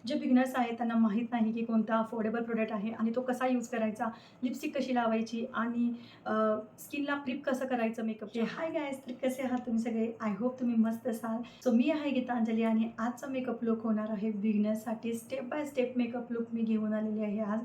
जे बिगिनर्स आहेत त्यांना माहीत नाही की कोणता अफोर्डेबल प्रोडक्ट आहे आणि तो कसा यूज करायचा, लिपस्टिक कशी लावायची आणि स्किनला प्रिप कसं करायचं मेकअपचे. हाय गायज, तर कसे आहात तुम्ही सगळे? आय होप तुम्ही मस्त असाल. सो मी आहे गीतांजली आणि आजचा मेकअप लुक होणार आहे बिगिनर्ससाठी. Step by step makeup look मी घेऊन आलेली आहे आज.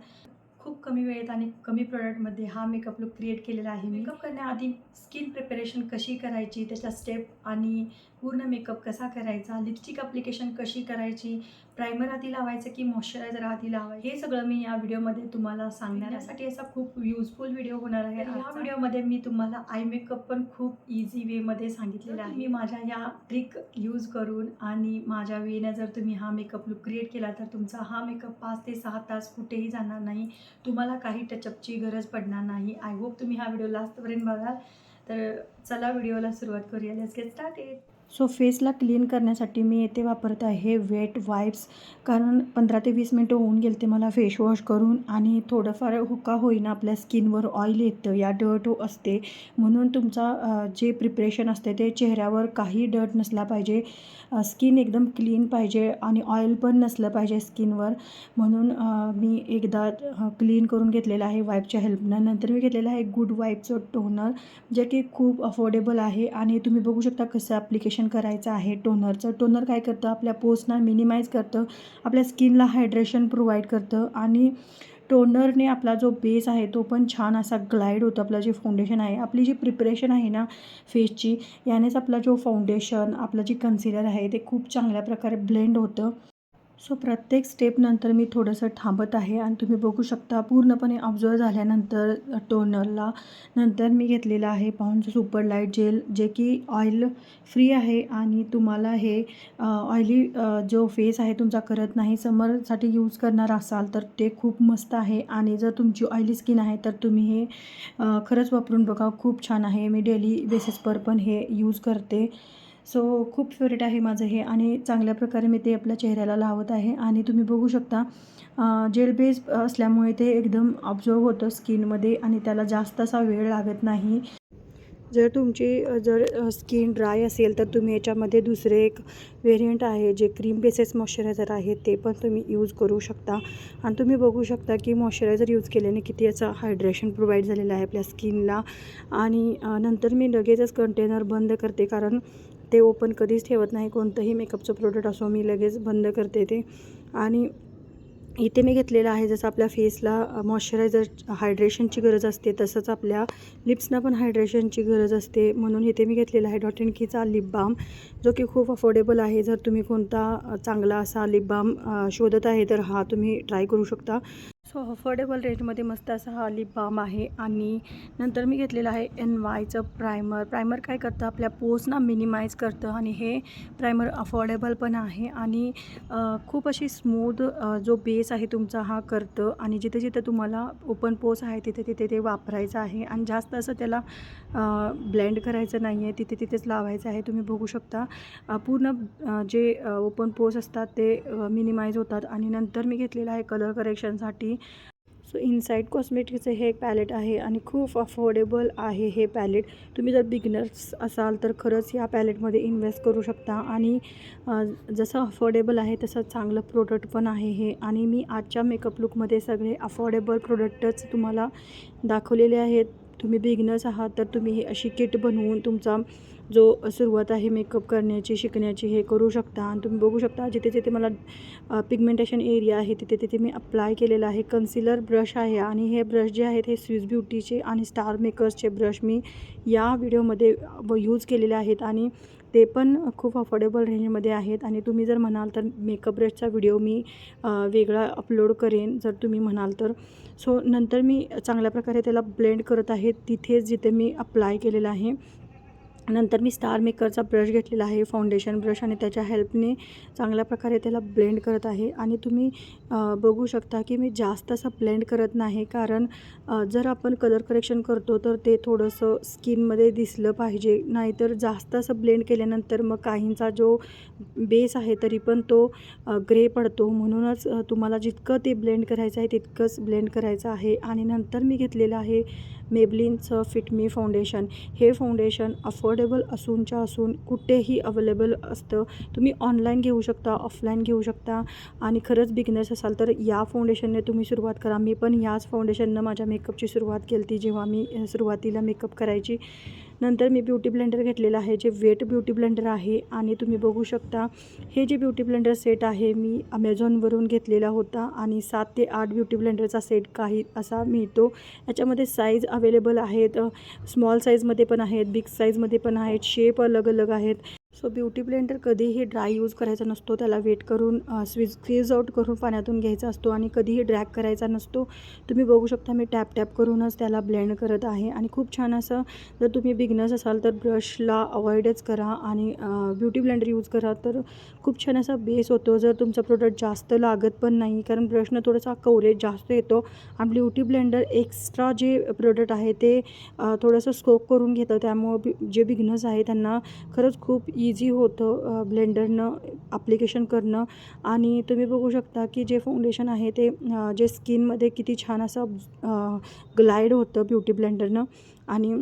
खूप कमी वेळेत आणि कमी प्रोडक्टमध्ये हा मेकअप लुक क्रिएट केलेला आहे. मेकअप करण्याआधी स्किन प्रिपरेशन कशी करायची, त्याच्या स्टेप आणि पूर्ण मेकअप कसा करायचा, लिपस्टिक ॲप्लिकेशन कशी करायची, प्रायमर आधी लावायचं की मॉइश्चरायझर आधी लावायचं, हे सगळं मी या व्हिडिओमध्ये तुम्हाला सांगण्यासाठी असा खूप युजफुल व्हिडिओ होणार आहे. या व्हिडिओमध्ये मी तुम्हाला आय मेकअप पण खूप इझी वेमध्ये सांगितलेला आहे. मी माझ्या या ट्रिक यूज करून आणि माझ्या वेने जर तुम्ही हा मेकअप लुक क्रिएट केला तर तुमचा हा मेकअप 5 ते 6 तास कुठेही जाणार नाही. तुम्हाला काही टचअपची गरज पडणार नाही. आय होप तुम्ही हा व्हिडिओ लास्टपर्यंत बघाल. तर चला व्हिडिओला सुरुवात करूया. Let's get started. सो फेसला क्लीन करण्यासाठी मी येथे वापरत आहे वेट वाईप्स. कारण 15 ते 20 मिनटं होऊन गेले ते मला फेसवॉश करून आणि थोडंफार का होईना आपल्या स्किनवर ऑइल येतं या डर्ट असते. म्हणून तुमचा जे प्रिपरेशन असते ते चेहऱ्यावर काही डर्ट नसला पाहिजे. स्किन एकदम क्लीन पाहिजे आणि ऑइल पण नसलं पाहिजे स्किनवर. म्हणून मी एकदा क्लीन करून घेतलेलं आहे वाईपच्या हेल्पनं. नंतर मी घेतलेलं आहे गुड वाईपचं टोनर, जे की खूप अफोर्डेबल आहे आणि तुम्ही बघू शकता कसं ॲप्लिकेशन करायचं आहे टोनरचं. टोनर काय करतं, आपल्या पोर्सना मिनिमाइज करतं, आपल्या स्किनला हायड्रेशन प्रोव्हाइड करतं आणि टोनरने आपला जो बेस आहे तो पण छान असा ग्लाईड होतो. आपलं जे फाउंडेशन आहे, आपली जी प्रिपरेशन आहे ना फेसची, यानेच आपला जो फाउंडेशन, आपलं जे कन्सिलर आहे ते खूप चांगल्या प्रकारे ब्लेंड होतं. सो प्रत्येक स्टेपनंतर मी थोडंसं थांबत आहे आणि तुम्ही बघू शकता पूर्णपणे ऑब्झर्व झाल्यानंतर टोनरला नंतर मी घेतलेलं आहे पॉन्ड्स सुपर लाईट जेल, जे की ऑइल फ्री आहे आणि तुम्हाला हे ऑइली जो फेस आहे तुमचा करत नाही. समरसाठी यूज करणार असाल तर ते खूप मस्त आहे आणि जर तुमची ऑइली स्किन आहे तर तुम्ही हे खरंच वापरून बघा, खूप छान आहे. मी डेली बेसिसवर पण हे यूज करते. सो खूप फेवरेट आहे माझं हे आणि चांगल्या प्रकारे मी ते आपल्या चेहऱ्याला लावत आहे आणि तुम्ही बघू शकता जेल बेस असल्यामुळे ते एकदम ऑब्झर्व होतं स्किनमध्ये आणि त्याला जास्त असा वेळ लागत नाही. जर तुमची स्किन ड्राय असेल तर तुम्ही याच्यामध्ये दुसरे एक व्हेरियंट आहे जे क्रीम बेसेस मॉइश्चरायझर आहे, ते पण तुम्ही यूज करू शकता. आणि तुम्ही बघू शकता की मॉइश्चरायझर यूज केल्याने किती याचं हायड्रेशन प्रोव्हाइड झालेलं आहे आपल्या स्किनला. आणि नंतर मी लगेचच कंटेनर बंद करते, कारण ते ओपन कधीच ठेवत नाही. कोणतंही मेकअपचं प्रोडक्ट असो मी लगेच बंद करते ते. आणि इथे मी घेतलेलं आहे, जसं आपल्या फेसला मॉइश्चरायझर हायड्रेशनची गरज असते तसंच आपल्या लिप्सना पण हायड्रेशनची गरज असते. म्हणून इथे मी घेतलेला आहे डॉट अँड कीचा लिप बाम, जो की खूप अफोर्डेबल आहे. जर तुम्ही कोणता चांगला असा लिप बाम शोधत आहे तर हा तुम्ही ट्राय करू शकता. सो अफोर्डेबल रेंजमध्ये मस्त असा हा लिप बाम आहे. आणि नंतर मी घेतलेलं आहे NYचं प्रायमर. प्रायमर काय करतं, आपल्या पोर्सना मिनिमाइज करतं आणि हे प्रायमर अफोर्डेबल पण आहे आणि खूप अशी स्मूथ जो बेस आहे तुमचा हा करतं. आणि जिथे जिथे तुम्हाला ओपन पोर्स आहे तिथे तिथे ते वापरायचं आहे आणि जास्त असं त्याला ब्लेंड करायचं नाही आहे, तिथे तिथेच लावायचं आहे. तुम्ही बघू शकता पूर्ण जे ओपन पोर्स असतात ते मिनिमाइज होतात. आणि नंतर मी घेतलेलं आहे कलर करेक्शनसाठी. सो इनसाईड कॉस्मेटिक्सचं हे एक पॅलेट आहे आणि खूप अफोर्डेबल आहे हे पॅलेट. तुम्ही जर बिगिनर्स असाल तर खरंच या पॅलेटमध्ये इन्व्हेस्ट करू शकता. आणि जसं अफोर्डेबल आहे तसं चांगलं प्रोडक्ट पण आहे हे. आणि मी आजच्या मेकअप लुकमध्ये सगळे अफोर्डेबल प्रोडक्टच तुम्हाला दाखवलेले आहेत. तुम्ही बिगिनर्स आहात तर तुम्ही ही अशी किट बनवून तुमचा जो सुरुवात आहे मेकअप करण्याची, शिकण्याची, हे करू शकता. आणि तुम्ही बघू शकता जिथे जिथे मला पिगमेंटेशन एरिया आहे तिथे तिथे मी अप्लाय केलेलं आहे. कन्सिलर ब्रश आहे आणि हे ब्रश जे आहेत हे स्विस ब्युटीचे आणि स्टार मेकर्सचे ब्रश मी या व्हिडिओमध्ये यूज केलेले आहेत आणि ते पण खूप अफोर्डेबल रेंजमध्ये आहेत. आणि तुम्ही जर म्हणाल तर मेकअप ब्रशचा व्हिडिओ मी वेगळा अपलोड करेन जर तुम्ही म्हणाल तर. सो नंतर मी चांगल्या प्रकारे त्याला ब्लेंड करत आहे तिथेच जिथे मी अप्लाय केलेलं आहे. नंतर मी स्टार मेकरचा ब्रश घेतलेला आहे, फाउंडेशन ब्रश, आणि त्याच्या हेल्पने चांगल्या प्रकारे त्याला ब्लेंड करत आहे. आणि तुम्ही बघू शकता की मी जास्त असं ब्लेंड करत नाही, कारण जर आपण कलर करेक्शन करतो तर ते थोडंसं स्किनमध्ये दिसलं पाहिजे. नाहीतर जास्त असं ब्लेंड केल्यानंतर मग काहींचा जो बेस आहे तरी पण तो ग्रे पडतो. म्हणूनच तुम्हाला जितकं ते ब्लेंड करायचं आहे तितकंच ब्लेंड करायचं आहे. आणि नंतर मी घेतलेलं आहे मेबलिनचं फिट मी फाउंडेशन. हे फाउंडेशन अफोर्डेबल असूनच्या असून कुठेही अवेलेबल असतं. तुम्ही ऑनलाईन घेऊ शकता, ऑफलाईन घेऊ शकता आणि खरंच बिगिनर्स असाल तर या फाउंडेशनने तुम्ही सुरुवात करा. मी पण याच फाउंडेशननं माझ्या मेकअपची सुरुवात केली होती जेव्हा मी सुरुवातीला मेकअप करायची. नंतर मी ब्युटी ब्लेंडर घेतलेलं आहे, जे वेट ब्युटी ब्लेंडर आहे. आणि तुम्ही बघू शकता हे जे ब्युटी ब्लेंडर सेट आहे मी अमेझॉनवरून घेतलेला होता आणि 7 ते 8 ब्युटी ब्लेंडरचा सेट काही असा मिळतो. याच्यामध्ये साईज अवेलेबल आहेत, स्मॉल साईजमध्ये पण आहेत, बिग साईजमध्ये पण आहेत, शेप अलग अलग आहेत. सो ब्युटी ब्लेंडर कधीही ड्राय यूज करायचा नसतो, त्याला वेट करून स्क्वीज आउट करून पाण्यातून घ्यायचा असतो आणि कधीही ड्रॅग करायचा नसतो. तुम्ही बघू शकता मी टॅप टॅप करूनच त्याला ब्लेंड करत आहे आणि खूप छान असं. जर तुम्ही बिगिनर्स असाल तर ब्रशला अवॉइडच करा आणि ब्युटी ब्लेंडर यूज करा तर खूप छान असा बेस होतो. जर तुमचा प्रोडक्ट जास्त लागत पण नाही, कारण ब्रशनं थोडासा कव्हरेज जास्त येतो आणि ब्युटी ब्लेंडर एक्स्ट्रा जे प्रोडक्ट आहे ते थोडंसं स्कोप करून घेतं. त्यामुळं जे बिगिनर्स आहे त्यांना खरंच खूप इझी होतं ब्लेंडरनं ॲप्लिकेशन करणं. आणि तुम्ही बघू शकता की जे फाउंडेशन आहे ते जे स्किनमध्ये किती छान असं ग्लाईड होतं ब्युटी ब्लेंडरनं. आणि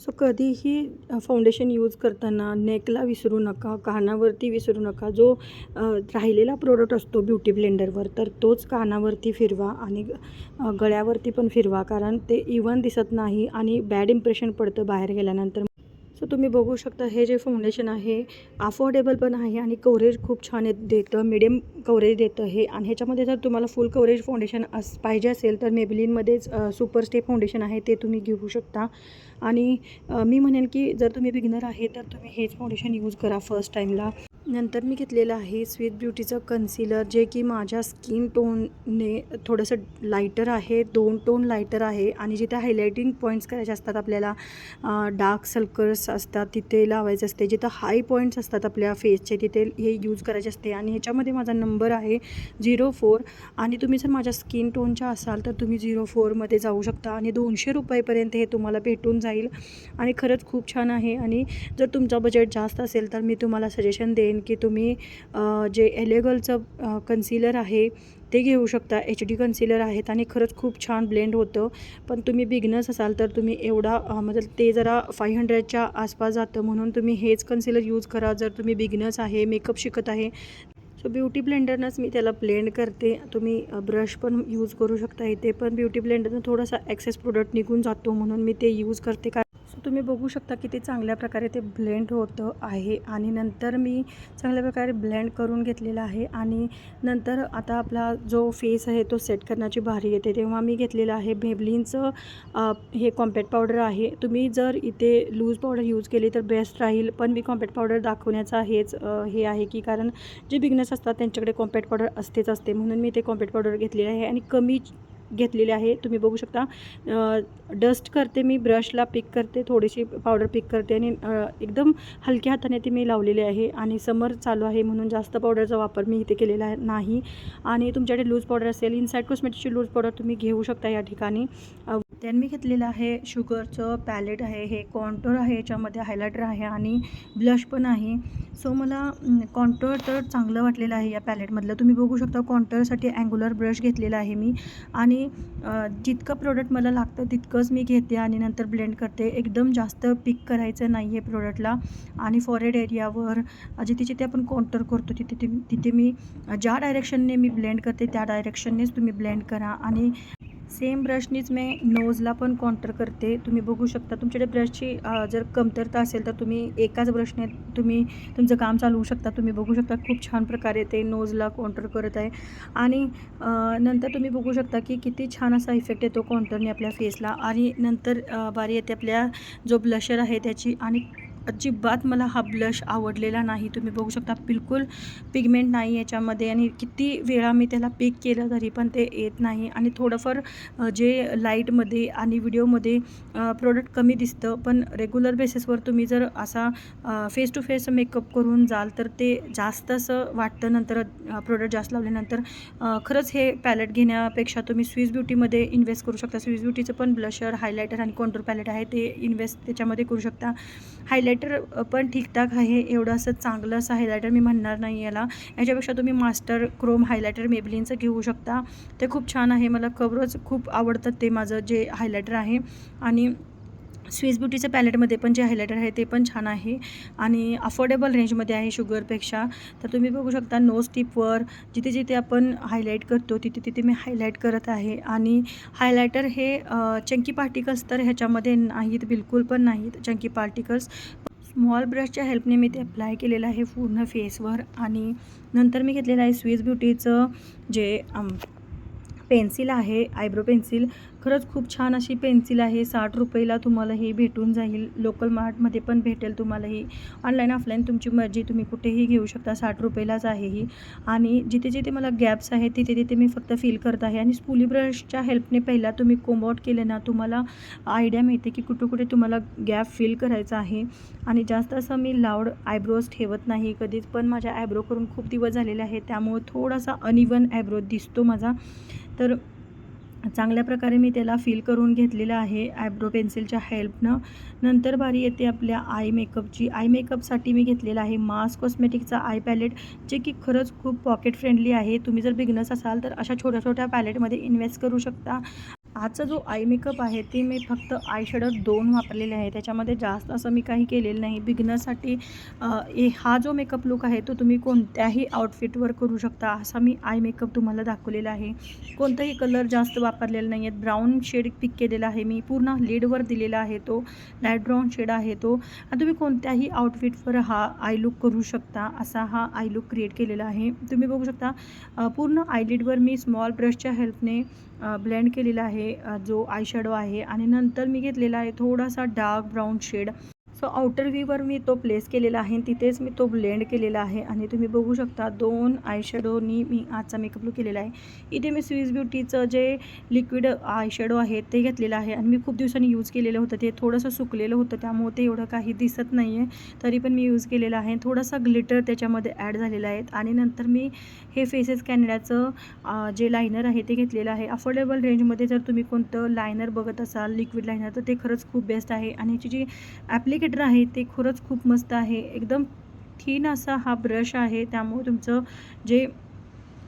सो कधीही फाउंडेशन यूज करताना नेकला विसरू नका, कानावरती विसरू नका. जो राहिलेला प्रोडक्ट असतो ब्युटी ब्लेंडरवर तर तोच कानावरती फिरवा आणि गळ्यावरती पण फिरवा, कारण ते इव्हन दिसत नाही आणि बॅड इम्प्रेशन पडतं बाहेर गेल्यानंतर. सो तुम्ही बघू शकता हे जे फाउंडेशन आहे अफोर्डेबल पण आहे आणि कव्हरेज खूप छान देतं, मिडियम कव्हरेज देतं हे. आणि ह्याच्यामध्ये जर तुम्हाला फुल कव्हरेज फाउंडेशन पाहिजे असेल तर मेबलिनमध्येच सुपर स्टे फाउंडेशन आहे, ते तुम्ही घेऊ शकता. आणि मी म्हणेन की जर तुम्ही बिगिनर आहे तर तुम्ही हेच फाउंडेशन यूज करा फर्स्ट टाईमला. नंतर मी घेतलेलं आहे स्वीट ब्युटीचं कन्सिलर, जे की माझ्या स्किन टोनने थोडंसं लाईटर आहे, 2 टोन लाईटर आहे. आणि जिथे हायलायटिंग पॉईंट्स करायचे असतात आपल्याला, डार्क सर्कल्स असतात तिथे लावायचे असते, जिथं हाय पॉईंट्स असतात आपल्या फेसचे तिथे हे यूज करायचे असते. आणि ह्याच्यामध्ये माझा नंबर आहे 04. आणि तुम्ही जर माझ्या स्किन टोनच्या असाल तर तुम्ही 04मध्ये जाऊ शकता आणि 200 रुपयेपर्यंत हे तुम्हाला भेटून जाईल. आणि खरंच खूप छान आहे. आणि जर तुमचा बजेट जास्त असेल तर मी तुम्हाला सजेशन देईन की तुम्ही जे एलेगलचं कन्सिलर आहे ते घेऊ शकता. HD कन्सिलर आहेत आणि खरंच खूप छान ब्लेंड होतं. पण तुम्ही बिगिनर्स असाल तर तुम्ही एवढा म्हणजे ते जरा 500च्या आसपास जातं, म्हणून तुम्ही हेच कन्सिलर यूज करा जर तुम्ही बिगिनर्स आहे, मेकअप शिकत आहे. सो ब्युटी ब्लेंडरनंच मी त्याला ब्लेंड करते. तुम्ही ब्रश पण यूज करू शकता इथे, पण ब्युटी ब्लेंडरनं थोडासा एक्सेस प्रोडक्ट निघून जातो म्हणून मी ते यूज करते. सो तुम्ही बघू शकता की ते चांगल्या प्रकारे ते ब्लेंड होतं आहे. आणि नंतर मी चांगल्या प्रकारे ब्लेंड करून घेतलेला आहे. आणि नंतर आता आपला जो फेस आहे तो सेट करण्याची भारी येते, तेव्हा मी घेतलेलं आहे मेबलिनचं हे कॉम्पॅक्ट पावडर आहे. तुम्ही जर इथे लूज पावडर यूज केली तर बेस्ट राहील, पण मी कॉम्पॅक्ट पावडर दाखवण्याचा हे आहे की कारण जे बिगिनर्स असतात त्यांच्याकडे कॉम्पॅक्ट पावडर असते, म्हणून मी ते कॉम्पॅक्ट पावडर घेतलेले आहे आणि कमी घेतलेले आहे. तुम्ही बघू शकता डस्ट करते मी, ब्रशला पिक करते, थोडीशी पावडर पिक करते आणि एकदम हलक्या हाताने ती मी लावलेली आहे. आणि समर चालू आहे म्हणून जास्त पावडरचा वापर मी इथे केलेला नाही. आणि तुमच्याकडे लूज पावडर असेल, इनसाईड कॉस्मेटिकची लूज पावडर तुम्ही घेऊ शकता या ठिकाणी. त्याने मी घेतलेलं आहे शुगरचं पॅलेट आहे, हे कॉन्टोर आहे, याच्यामध्ये हायलायटर आहे आणि ब्लश पण आहे. सो मला कॉन्टोर तर चांगलं वाटलेलं आहे या पॅलेटमधलं. तुम्ही बघू शकता कॉन्टोरसाठी अँग्युलर ब्रश घेतलेला आहे मी आणि जितकं प्रोडक्ट मला लागतं तितकंच मी घेते आणि नंतर ब्लेंड करते. एकदम जास्त पिक करायचं नाही आहे प्रोडक्टला. आणि फॉरहेड एरियावर जिथे जिथे आपण कॉन्टोर करतो तिथे मी ज्या डायरेक्शनने मी ब्लेंड करते त्या डायरेक्शननेच तुम्ही ब्लेंड करा. आणि सेम ब्रशनीच मी नोजला पण कॉन्टर करते. तुम्ही बघू शकता तुमच्याकडे ब्रशची जर कमतरता असेल तर तुम्ही एकाच ब्रशने तुम्ही तुमचं काम चालवू शकता. तुम्ही बघू शकता खूप छान प्रकारे ते नोजला कॉन्टर करत आहे. आणि नंतर तुम्ही बघू शकता की किती छान असा इफेक्ट येतो कॉन्टरने आपल्या फेसला. आणि नंतर बारी येते आपल्या जो ब्लशर आहे त्याची. आणि अजिबात मला हा ब्लश आवडलेला नाही. तुम्ही बघू शकता बिलकुल पिगमेंट नाही याच्यामध्ये आणि किती वेळा मी त्याला पिक केलं तरी पण ते येत नाही. आणि थोडंफार जे लाईटमध्ये आणि व्हिडिओमध्ये प्रोडक्ट कमी दिसतं, पण रेग्युलर बेसिसवर तुम्ही जर असा फेस टू फेस मेकअप करून जाल तर ते जास्त असं वाटतं. नंतर प्रोडक्ट जास्त लावल्यानंतर खरंच हे पॅलेट घेण्यापेक्षा तुम्ही स्विस ब्युटीमध्ये इन्व्हेस्ट करू शकता. स्विस ब्युटीचं पण ब्लशर, हायलायटर आणि कॉन्टूर पॅलेट आहे, ते इन्व्हेस्ट त्याच्यामध्ये करू शकता. हायलायटर हायलायटर पण ठीकठाक आहे, एवढं असं चांगलं असं हायलायटर मी म्हणणार नाही याला. याच्यापेक्षा तुम्ही मास्टर क्रोम हायलायटर मेबलिनचं घेऊ शकता, ते खूप छान आहे. मला खरंच खूप आवडतं ते माझं जे हायलायटर आहे. आणि स्विस ब्युटीचं पॅलेटमध्ये पण जे हायलायटर आहे ते पण छान आहे आणि अफोर्डेबल रेंजमध्ये आहे शुगरपेक्षा. तर तुम्ही बघू शकता नोज टिपवर जिथे जिथे आपण हायलाईट करतो तिथे तिथे मी हायलाईट करत आहे. आणि हायलायटर हे चंकी पार्टिकल्स तर ह्याच्यामध्ये नाहीत, बिलकुल पण नाहीत चंकी पार्टिकल्स. स्मॉल ब्रशच्या हेल्पने मी ते अप्लाय केलेलं आहे पूर्ण फेसवर. आणि नंतर मी घेतलेलं आहे स्विस ब्युटीचं जे पेन्सिल आहे, आयब्रो पेन्सिल. खरंच खूप छान अशी पेन्सिल आहे. 60 रुपयाला तुम्हाला ही भेटून जाईल. लोकल मार्टमध्ये पण भेटेल तुम्हाला ही. ऑनलाईन ऑफलाईन तुमची मर्जी, तुम्ही कुठेही घेऊ शकता. 60 रुपयालाच आहे ही. आणि जिथे जिथे मला गॅप्स आहेत तिथे तिथे मी फक्त फिल करत आहे. आणि स्पुली ब्रशच्या हेल्पने पहिला तुम्ही कोम्ब आउट केले ना, तुम्हाला आयडिया मिळते की कुठे कुठे तुम्हाला गॅप फिल करायचा आहे. आणि जास्त असं मी लाऊड आयब्रोज ठेवत नाही कधीच, पण माझ्या आयब्रो करून खूप दिवस झालेले आहेत त्यामुळे थोडासा अनइवन आयब्रो दिसतो माझा. तर चांगल्या प्रकारे मी त्याला फिल करून घेतलेलं आहे आयब्रो पेन्सिलच्या हेल्पनं. नंतर बारी येते आपल्या आय मेकअपची. आय मेकअपसाठी मी घेतलेला आहे मास कॉस्मेटिकचा आय पॅलेट, जे की खरंच खूप पॉकेट फ्रेंडली आहे. तुम्ही जर बिगनर्स असाल तर अशा छोट्या छोट्या पॅलेटमध्ये इन्व्हेस्ट करू शकता. आजचा जो आय मेकअप आहे ते मी फक्त आय शॅडो 2 वापरलेले आहे, त्याच्यामध्ये जास्त असं मी काही केलेलं नाही. बिगनरसाठी हा जो मेकअप लुक आहे तो तुम्ही कोणत्याही आउटफिटवर करू शकता, असा मी आय मेकअप तुम्हाला दाखवलेला आहे. कोणताही कलर जास्त वापरलेला नाही आहेत. ब्राऊन शेड पिक केलेला आहे मी, पूर्ण लिडवर दिलेला आहे तो, लाईट ब्राऊन शेड आहे तो. आणि तुम्ही कोणत्याही आउटफिटवर हा आय लुक करू शकता, असा हा आय लुक क्रिएट केलेला आहे. तुम्ही बघू शकता पूर्ण आयलिडवर मी स्मॉल ब्रशच्या हेल्पने ब्लेंड केलेला आहे जो आय शॅडो आहे. आणि नंतर मी घेतलेला आहे थोडासा dark brown shade. So outer weaver मी तो प्लेस केलेला आहे, तिथेच मी तो ब्लेंड केलेला आहे. आणि तुम्ही बघू शकता 2 आय शॅडोनी मी आजचा मेकअप लुक केलेला आहे. इथे मी स्विस ब्युटीचं जे लिक्विड आय शॅडो आहे ते घेतलेलं आहे आणि मी खूप दिवसांनी यूज केलेलं होतं. ते थोडंसं सुकलेलं होतं त्यामुळे ते एवढं काही दिसत नाही आहे, तरी पण मी यूज केलेलं आहे. थोडासा ग्लिटर त्याच्यामध्ये ॲड झालेला आहे. आणि नंतर मी हे फेसेस कॅनडाचं जे लायनर आहे ते घेतलेलं आहे. अफोर्डेबल रेंजमध्ये जर तुम्ही कोणतं लायनर बघत असाल लिक्विड लायनर तर ते खरंच खूप बेस्ट आहे. आणि याची जी ॲप्लिकेटर आहे ते खरंच खूप मस्त आहे. एकदम थिन असा हा ब्रश आहे, त्यामुळे तुमचं जे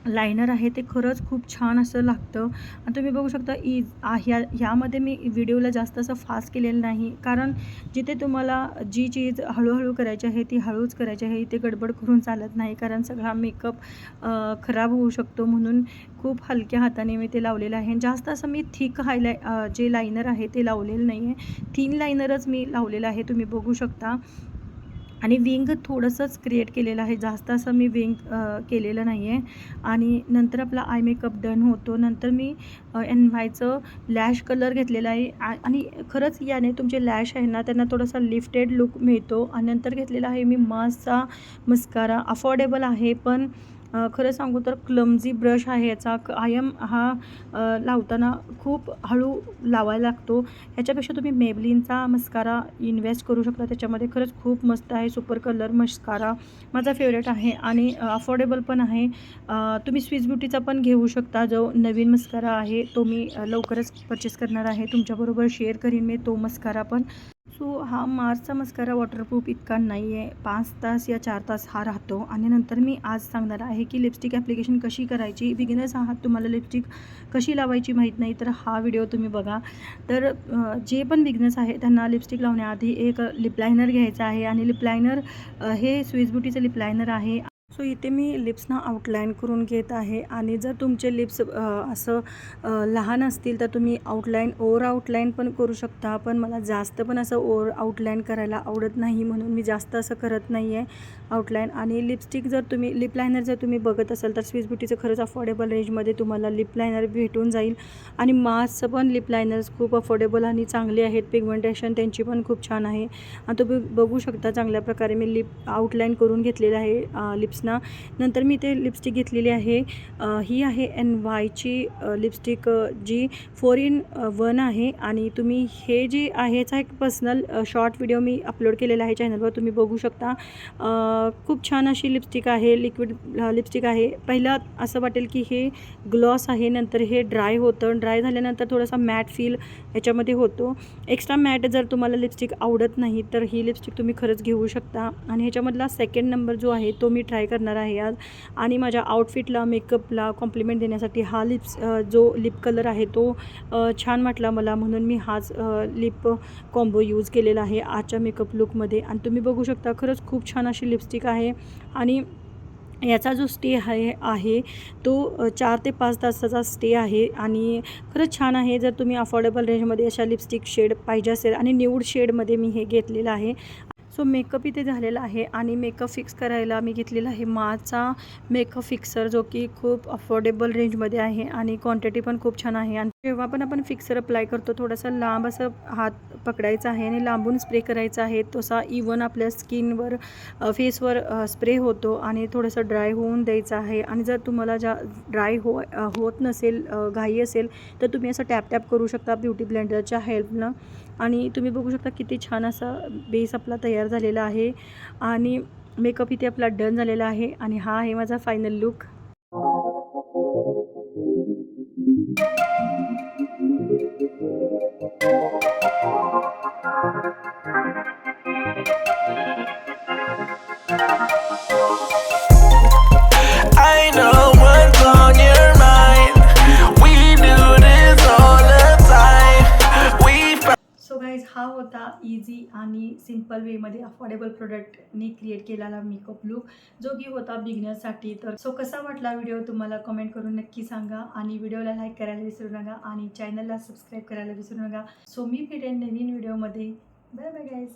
लायनर आहे ते खरंच खूप छान असं लागतं. आणि तुम्ही बघू शकता ह्यामध्ये मी व्हिडिओला जास्त असं फास्ट केलेलं नाही, कारण जिथे तुम्हाला जी चीज हळूहळू करायची आहे ती हळूच करायची आहे. इथे गडबड करून चालत नाही, कारण सगळा मेकअप खराब होऊ शकतो. म्हणून खूप हलक्या हाताने मी ते लावलेलं आहे. जास्त असं मी थिक जे लायनर आहे ते लावलेलं नाही आहे, थिन लायनरच मी लावलेलं आहे, तुम्ही बघू शकता. आणि विंग थोडंसंच क्रिएट केलेलं आहे, जास्त असं मी विंग केलेलं नाही आहे. आणि नंतर आपला आय मेकअप डन होतो. नंतर मी NYचं लॅश कलर घेतलेला आहे आणि खरंच याने तुमचे लॅश आहे ना त्यांना थोडासा लिफ्टेड लुक मिळतो. आणि नंतर घेतलेला आहे मी मासचा मस्कारा. अफोर्डेबल आहे, पण खरं सांगू तर क्लमझी ब्रश आहे याचा. कायम हा लावताना खूप हळू लावायला लागतो. ह्याच्यापेक्षा तुम्ही मेबलिनचा मस्कारा इन्व्हेस्ट करू शकता, त्याच्यामध्ये खरंच खूप मस्त आहे. सुपर कलर मस्कारा माझा फेवरेट आहे आणि अफोर्डेबल पण आहे. तुम्ही स्विस ब्युटीचा पण घेऊ शकता, जो नवीन मस्कारा आहे तो मी लवकरच परचेस करणार आहे, तुमच्याबरोबर शेअर करीन मी तो मस्कारा पण. सो हा मार्सचा मस्कारा वॉटरप्रूफ इतका नाही आहे, 5 तास या 4 तास हा राहतो. आणि नंतर मी आज सांगणार आहे की लिपस्टिक ॲप्लिकेशन कशी करायची. बिगिनर्स आहात, तुम्हाला लिपस्टिक कशी लावायची माहीत नाही तर हा व्हिडिओ तुम्ही बघा. तर जे पण बिगिनर्स आहे त्यांना लिपस्टिक लावण्याआधी एक लिप लायनर घ्यायचा आहे. आणि लिप लायनर हे स्विस ब्युटीचं लिप लायनर आहे. सो इथे मी लिप्सना आउटलाईन करून घेत आहे. आणि जर तुमचे लिप्स असं लहान असतील तर तुम्ही ओव्हर आउटलाईन पण करू शकता, पण मला जास्त पण असं ओव्हर आउटलाईन करायला आवडत नाही, म्हणून मी जास्त असं करत नाही आहे आउटलाईन. आणि लिपस्टिक लिप लायनर जर तुम्ही बघत असाल तर स्विस ब्युटीचं खरंच अफोर्डेबल रेंजमध्ये तुम्हाला लिप लायनर भेटून जाईल. आणि मासचं पण लिप लायनर्स खूप अफोर्डेबल आणि चांगले आहेत, पिगमेंटेशन त्यांची पण खूप छान आहे. आणि तुम्ही बघू शकता चांगल्या प्रकारे मी लिप आउटलाईन करून घेतलेलं आहे लिप्सना. ना. नंतर मी ते लिपस्टिक घेतलेली आहे. ही आहे NYची लिपस्टिक जी 4 in 1 आहे आणि तुम्ही हे जे आहे याचा एक पर्सनल शॉर्ट व्हिडिओ मी अपलोड केलेला आहे चॅनलवर, तुम्ही बघू शकता. खूप छान अशी लिपस्टिक आहे, लिक्विड लिपस्टिक आहे. पहिलं असं वाटेल की हे ग्लॉस आहे, नंतर हे ड्राय होतं. ड्राय झाल्यानंतर थोडासा मॅट फील याच्यामध्ये होतो. एक्स्ट्रा मॅट जर तुम्हाला लिपस्टिक आवडत नाही तर ही लिपस्टिक तुम्ही खरंच घेऊ शकता. आणि ह्याच्यामधला सेकंड नंबर जो आहे तो मी ट्राय करणार आहे आज. आणि माझ्या आउटफिटला, मेकअपला कॉम्प्लिमेंट देण्यासाठी हा जो लिप कलर आहे तो छान वाटला मला, म्हणून मी हाच लिप कॉम्बो यूज केलेला आहे आजच्या मेकअप लुकमध्ये. आणि तुम्ही बघू शकता खरंच खूप छान अशी लिपस्टिक आहे. आणि याचा जो स्टे आहे तो 4 ते 5 तासाचा स्टे आहे आणि खरंच छान आहे. जर तुम्ही अफोर्डेबल रेंजमध्ये अशा लिपस्टिक शेड पाहिजे असेल आणि न्यूड शेडमध्ये मी हे घेतलेलं आहे. सो मेकअप इथे झालेला आहे आणि मेकअप फिक्स करायला मी घेतलेला आहे माचा मेकअप फिक्सर, जो की खूप अफोर्डेबल रेंजमध्ये आहे आणि क्वांटिटी पण खूप छान आहे. आणि जेव्हा पण आपण फिक्सर अप्लाय करतो थोडासा लांब असं हात पकडायचा आहे आणि लांबून स्प्रे करायचा आहे. तसा इवन आपल्या स्किनवर, फेसवर स्प्रे होतो आणि थोडंसं ड्राय होऊन द्यायचं आहे. आणि जर तुम्हाला ड्राय होत नसेल, घाई असेल, तर तुम्ही असं टॅप करू शकता ब्युटी ब्लेंडरच्या हेल्पनं. आणि तुम्ही बघू शकता किती छान असा बेस आपला तयार झालेला आहे. आणि मेकअप इथे आपला डन झालेला आहे आणि हा आहे माझा final look. I know what's on your mind. We do this all the time. We so guys, हा होता इझी आणि सिम्पल वेमध्ये अफोर्डेबल प्रोडक्टनी क्रिएट केलेला मेकअप लुक, जो की होता बिगनर्ससाठी. तर सो कसा वाटला व्हिडिओ तुम्हाला कमेंट करून नक्की सांगा. आणि व्हिडिओला लाईक करायला विसरू नका आणि चॅनलला सबस्क्राईब करायला विसरू नका. सो मी भेटेन नवीन व्हिडिओमध्ये. Bye bye guys.